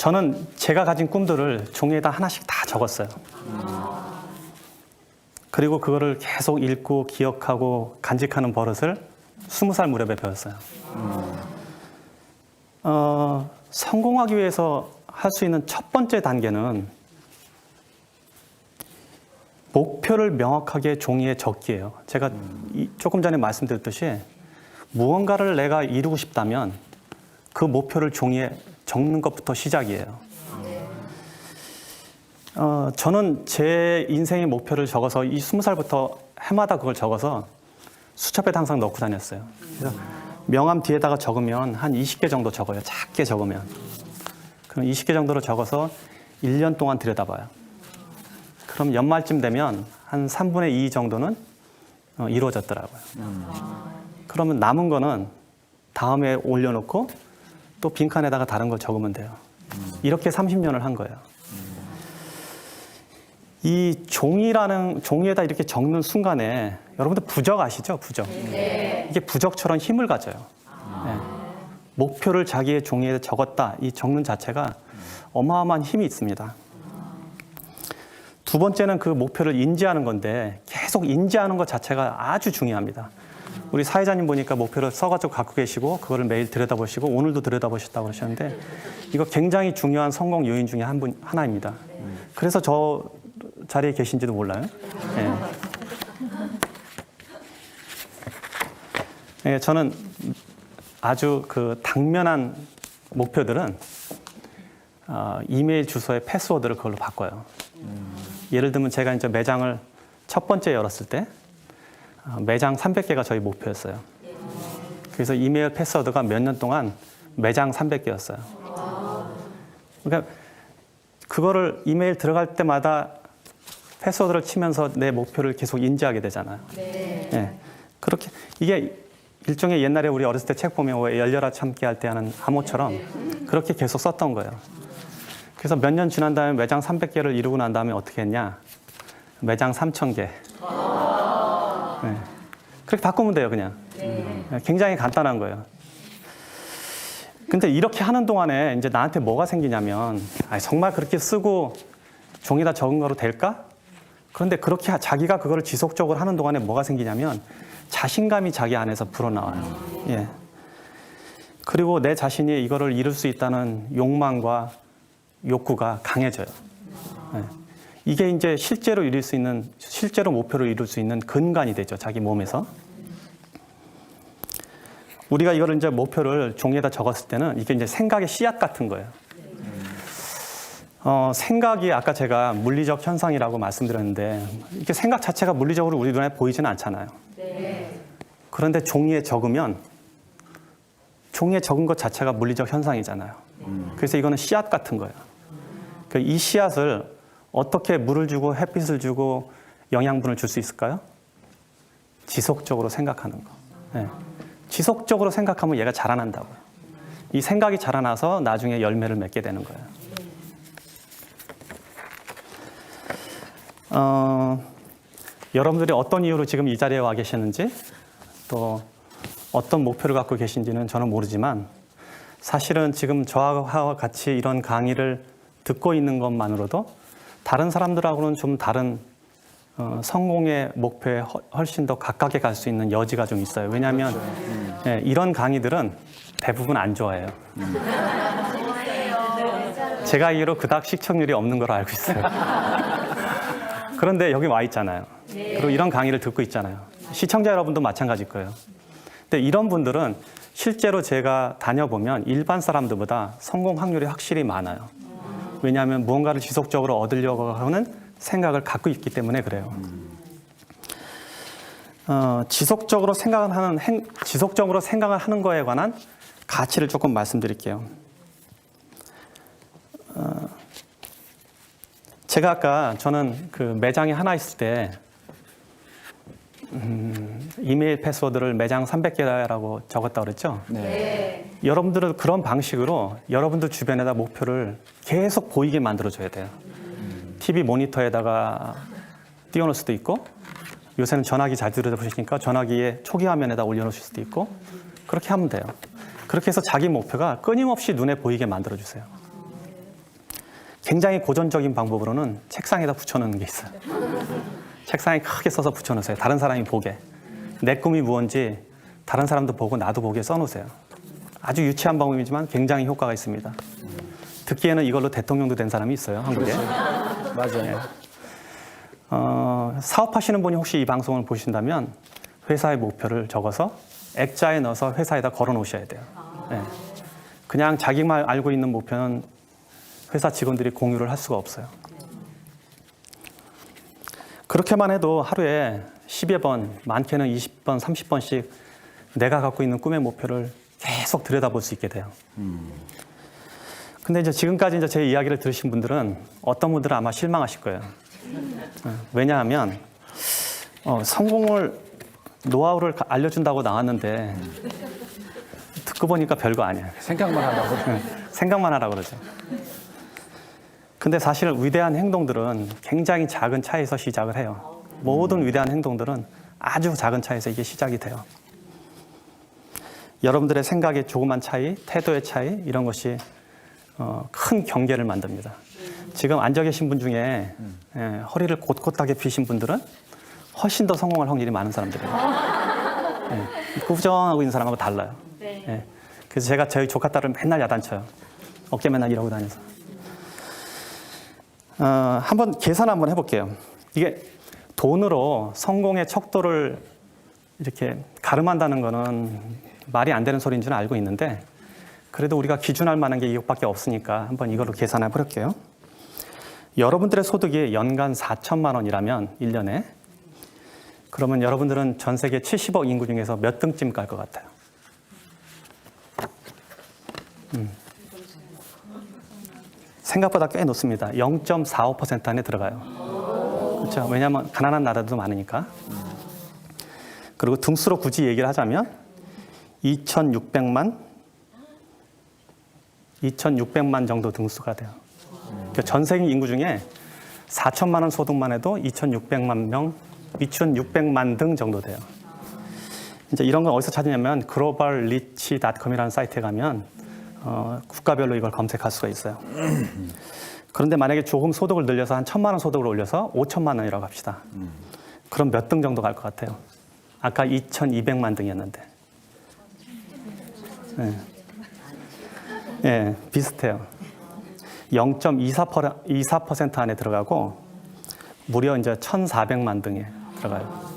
저는 제가 가진 꿈들을 종이에다 하나씩 다 적었어요. 그리고 그거를 계속 읽고 기억하고 간직하는 버릇을 20살 무렵에 배웠어요. 성공하기 위해서 할 수 있는 첫 번째 단계는 목표를 명확하게 종이에 적기예요. 제가 조금 전에 말씀드렸듯이 무언가를 내가 이루고 싶다면 그 목표를 종이에 적는 것부터 시작이에요. 저는 제 인생의 목표를 적어서 이 20살부터 해마다 그걸 적어서 수첩에 항상 넣고 다녔어요. 그래서 명함 뒤에다가 적으면 한 20개 정도 적어요. 작게 적으면. 그럼 20개 정도로 적어서 1년 동안 들여다봐요. 그럼 연말쯤 되면 한 3분의 2 정도는 이루어졌더라고요. 그러면 남은 거는 다음에 올려놓고 또 빈칸에다가 다른 걸 적으면 돼요. 이렇게 30년을 한 거예요. 이 종이에다 이렇게 적는 순간에 여러분들 부적 아시죠? 부적. 네. 이게 부적처럼 힘을 가져요. 네. 목표를 자기의 종이에 적었다. 이 적는 자체가 어마어마한 힘이 있습니다. 두 번째는 그 목표를 인지하는 건데 계속 인지하는 것 자체가 아주 중요합니다. 우리 사회자님 보니까 목표를 써가지고 갖고 계시고 그거를 매일 들여다보시고 오늘도 들여다보셨다고 그러셨는데 이거 굉장히 중요한 성공 요인 중에 하나입니다. 그래서 저 자리에 계신지도 몰라요. 네. 네, 저는 아주 그 당면한 목표들은 이메일 주소의 패스워드를 그걸로 바꿔요. 예를 들면 제가 이제 매장을 첫 번째 열었을 때 매장 300개가 저희 목표였어요. 그래서 이메일 패스워드가 몇 년 동안 매장 300개였어요. 그러니까 그거를 이메일 들어갈 때마다 패스워드를 치면서 내 목표를 계속 인지하게 되잖아요. 네. 네. 그렇게 이게 일종의 옛날에 우리 어렸을 때 책 보면 왜 열려라 참깨 할 때 하는 암호처럼 그렇게 계속 썼던 거예요. 그래서 몇 년 지난 다음에 매장 300개를 이루고 난 다음에 어떻게 했냐? 매장 3000개. 네. 그렇게 바꾸면 돼요, 그냥. 네. 굉장히 간단한 거예요. 근데 이렇게 하는 동안에 이제 나한테 뭐가 생기냐면, 정말 그렇게 쓰고 종이다 적은 거로 될까? 그런데 그렇게 자기가 그거를 지속적으로 하는 동안에 뭐가 생기냐면, 자신감이 자기 안에서 불어나와요. 예. 그리고 내 자신이 이거를 이룰 수 있다는 욕망과 욕구가 강해져요. 예. 이게 이제 실제로 목표를 이룰 수 있는 근간이 되죠. 자기 몸에서. 우리가 이거를 이제 목표를 종이에다 적었을 때는 이게 이제 생각의 씨앗 같은 거예요. 생각이 아까 제가 물리적 현상이라고 말씀드렸는데 이게 생각 자체가 물리적으로 우리 눈에 보이지는 않잖아요. 네. 그런데 종이에 적으면 종이에 적은 것 자체가 물리적 현상이잖아요. 그래서 이거는 씨앗 같은 거예요. 이 씨앗을 어떻게 물을 주고 햇빛을 주고 영양분을 줄 수 있을까요? 지속적으로 생각하는 거. 네. 지속적으로 생각하면 얘가 자라난다고요. 이 생각이 자라나서 나중에 열매를 맺게 되는 거예요. 여러분들이 어떤 이유로 지금 이 자리에 와 계시는지 또 어떤 목표를 갖고 계신지는 저는 모르지만 사실은 지금 저와 같이 이런 강의를 듣고 있는 것만으로도 다른 사람들하고는 좀 다른 성공의 목표에 훨씬 더 가깝게 갈 수 있는 여지가 좀 있어요. 왜냐하면 예, 이런 강의들은 대부분 안 좋아해요. 제가 알기로 그닥 시청률이 없는 걸로 알고 있어요. 그런데 여기 와 있잖아요. 그리고 이런 강의를 듣고 있잖아요. 시청자 여러분도 마찬가지일 거예요. 근데 이런 분들은 실제로 제가 다녀보면 일반 사람들보다 성공 확률이 확실히 많아요. 왜냐하면 무언가를 지속적으로 얻으려고 하는 생각을 갖고 있기 때문에 그래요. 지속적으로 생각을 하는 거에 관한 가치를 조금 말씀드릴게요. 제가 아까 저는 그 매장에 하나 있을 때 이메일 패스워드를 매장 300개라고 적었다고 그랬죠? 네. 여러분들은 그런 방식으로 여러분들 주변에다 목표를 계속 보이게 만들어줘야 돼요. TV 모니터에다가 띄워놓을 수도 있고 요새는 전화기 잘 들여다보시니까 전화기에 초기 화면에다 올려놓으실 수도 있고 그렇게 하면 돼요. 그렇게 해서 자기 목표가 끊임없이 눈에 보이게 만들어주세요. 굉장히 고전적인 방법으로는 책상에다 붙여놓는 게 있어요. 책상에 크게 써서 붙여놓으세요. 다른 사람이 보게. 내 꿈이 무언지 다른 사람도 보고 나도 보게 써놓으세요. 아주 유치한 방법이지만 굉장히 효과가 있습니다. 듣기에는 이걸로 대통령도 된 사람이 있어요, 한국에. 맞아요. 네. 사업하시는 분이 혹시 이 방송을 보신다면 회사의 목표를 적어서 액자에 넣어서 회사에다 걸어 놓으셔야 돼요. 네. 그냥 자기만 알고 있는 목표는 회사 직원들이 공유를 할 수가 없어요. 그렇게만 해도 하루에 10여 번, 많게는 20번, 30번씩 내가 갖고 있는 꿈의 목표를 계속 들여다볼 수 있게 돼요. 근데 이제 지금까지 이제 제 이야기를 들으신 분들은 어떤 분들은 아마 실망하실 거예요. 왜냐하면 성공을 노하우를 알려준다고 나왔는데 듣고 보니까 별거 아니에요. 생각만 하라고. 생각만 하라고 그러죠. 근데 사실 위대한 행동들은 굉장히 작은 차이에서 시작을 해요. 모든 위대한 행동들은 아주 작은 차이에서 이게 시작이 돼요. 여러분들의 생각의 조그만 차이, 태도의 차이 이런 것이 큰 경계를 만듭니다. 지금 앉아 계신 분 중에 허리를 곧곧하게 펴신 분들은 훨씬 더 성공할 확률이 많은 사람들이에요. 꾸부정하고 있는 사람하고 달라요. 네. 그래서 제가 저희 조카 딸을 맨날 야단쳐요. 어깨 맨날 이러고 다녀서. 한번 계산 한번 해볼게요. 이게 돈으로 성공의 척도를 이렇게 가름한다는 거는 말이 안 되는 소리인 줄 알고 있는데 그래도 우리가 기준할 만한 게 이것밖에 없으니까 한번 이걸로 계산해 볼게요. 여러분들의 소득이 연간 4천만 원이라면 1년에 그러면 여러분들은 전 세계 70억 인구 중에서 몇 등쯤 갈 것 같아요? 생각보다 꽤 높습니다. 0.45% 안에 들어가요. 그렇죠? 왜냐하면 가난한 나라도 많으니까. 그리고 등수로 굳이 얘기를 하자면 2,600만 정도 등수가 돼요. 그러니까 전 세계 인구 중에 4천만 원 소득만 해도 2,600만 등 정도 돼요. 이제 이런 건 어디서 찾느냐면 globalrich.com이라는 사이트에 가면 국가별로 이걸 검색할 수가 있어요. 그런데 만약에 조금 소득을 늘려서 한 1,000만 원 소득을 올려서 5천만 원이라고 합시다. 그럼 몇 등 정도 갈 것 같아요? 아까 2,200만 등이었는데. 예, 비슷해요. 0.24% 안에 들어가고 무려 이제 1,400만 등에 들어가요.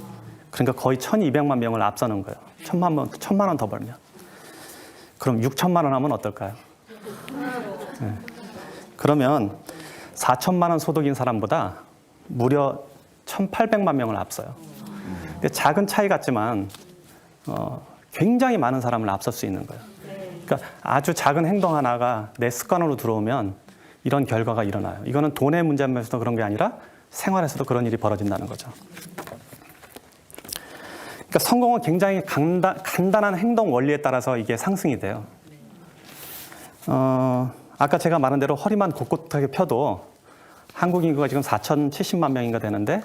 그러니까 거의 1,200만 명을 앞서는 거예요. 1,000만 원 더 벌면. 그럼 6천만 원 하면 어떨까요? 네. 그러면 4천만 원 소득인 사람보다 무려 1,800만 명을 앞서요. 근데 작은 차이 같지만 굉장히 많은 사람을 앞설 수 있는 거예요. 그러니까 아주 작은 행동 하나가 내 습관으로 들어오면 이런 결과가 일어나요. 이거는 돈의 문제면서도 그런 게 아니라 생활에서도 그런 일이 벌어진다는 거죠. 그러니까 성공은 굉장히 간단한 행동 원리에 따라서 이게 상승이 돼요. 아까 제가 말한 대로 허리만 곧곧하게 펴도 한국 인구가 지금 4,070만 명인가 되는데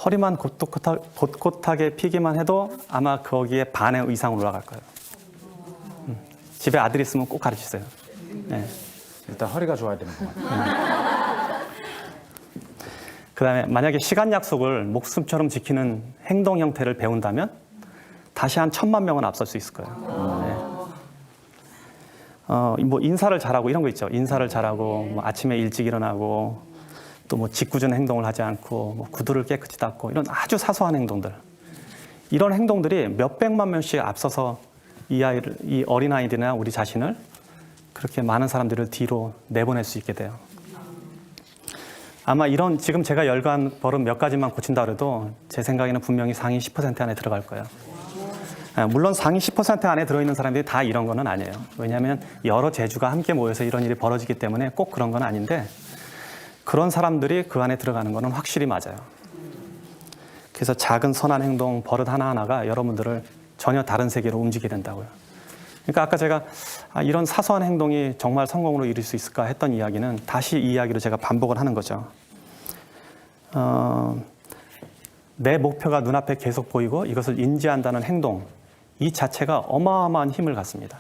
허리만 곧곧하게 피기만 해도 아마 거기에 반의 이상 올라갈 거예요. 집에 아들 있으면 꼭 가르치세요. 네. 일단 허리가 좋아야 되는 것 같아요. 그다음에 만약에 시간 약속을 목숨처럼 지키는 행동 형태를 배운다면 다시 한 1,000만 명은 앞설 수 있을 거예요. 네. 뭐 인사를 잘하고 이런 거 있죠. 인사를 잘하고 뭐 아침에 일찍 일어나고 또 뭐 짓궂은 행동을 하지 않고 뭐 구두를 깨끗이 닦고 이런 아주 사소한 행동들. 이런 행동들이 몇백만 명씩 앞서서 이 어린아이들이나 우리 자신을 그렇게 많은 사람들을 뒤로 내보낼 수 있게 돼요. 아마 이런 지금 제가 열거한 버릇 몇 가지만 고친다 그래도 제 생각에는 분명히 상위 10% 안에 들어갈 거예요. 물론 상위 10% 안에 들어있는 사람들이 다 이런 거는 아니에요. 왜냐하면 여러 재주가 함께 모여서 이런 일이 벌어지기 때문에 꼭 그런 건 아닌데 그런 사람들이 그 안에 들어가는 거는 확실히 맞아요. 그래서 작은 선한 행동, 버릇 하나하나가 여러분들을 전혀 다른 세계로 움직이게 된다고요. 그러니까 아까 제가 이런 사소한 행동이 정말 성공으로 이룰 수 있을까 했던 이야기는 다시 이 이야기로 제가 반복을 하는 거죠. 내 목표가 눈앞에 계속 보이고 이것을 인지한다는 행동, 이 자체가 어마어마한 힘을 갖습니다.